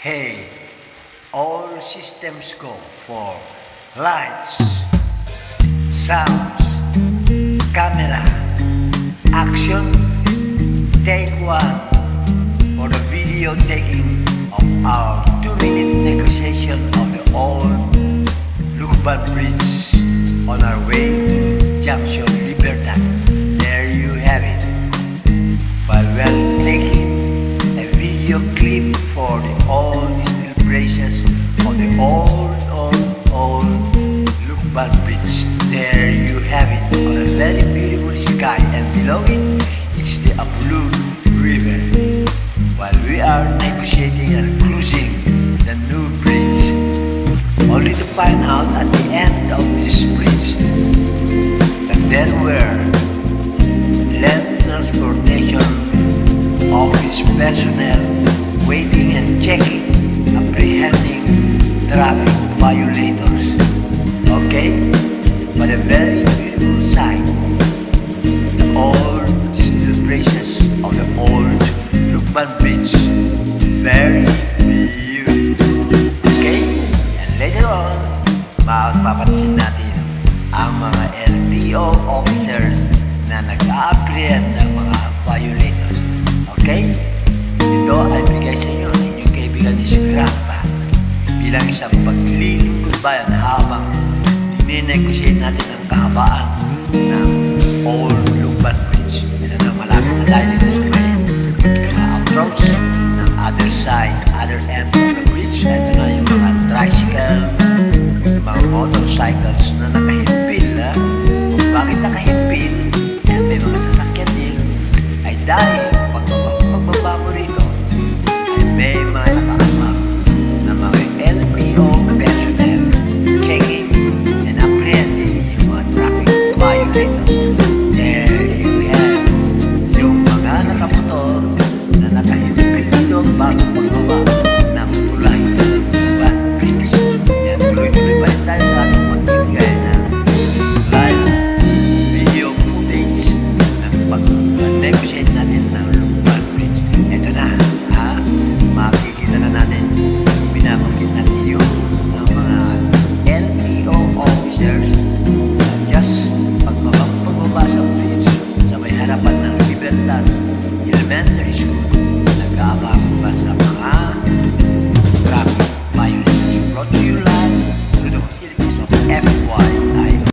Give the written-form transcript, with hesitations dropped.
Hey, all systems go for lights, sounds, camera, action. Take one for the video taking of our 2-minute negotiation of the old Lucban Bridge on our way to Junction Libertad. There you have it. While we are taking a video clip for the old steel braces of the old Lucban Bridge. There you have it, on a very beautiful sky, and below it is the Apulun River. While we are negotiating and cruising the new bridge, only to find out at the end of this bridge that there were land transportation office personnel waiting and checking, apprehending traffic violators. Okay? But a very beautiful sight. The old steel braces of the old Lucban Bridge. Very beautiful. Okay? And later on, mapapansin natin ang mga LTO officers na nag-a-apprehend ng mga violators. Okay? Ito ay bigay sa inyo ng inyong kaibigan ni si Grandpa bilang isang paglilingkod bayan habang ninegotiate natin ang kahabaan ng old Lucban Bridge. Ito na, malapit na tayo dito sa may approach ng other side, other end of the bridge. Ito na yung mga tricycle, mga motorcycles na nakahimpil. Kung bakit nakahimpil, may mga sasakyan din ay dahil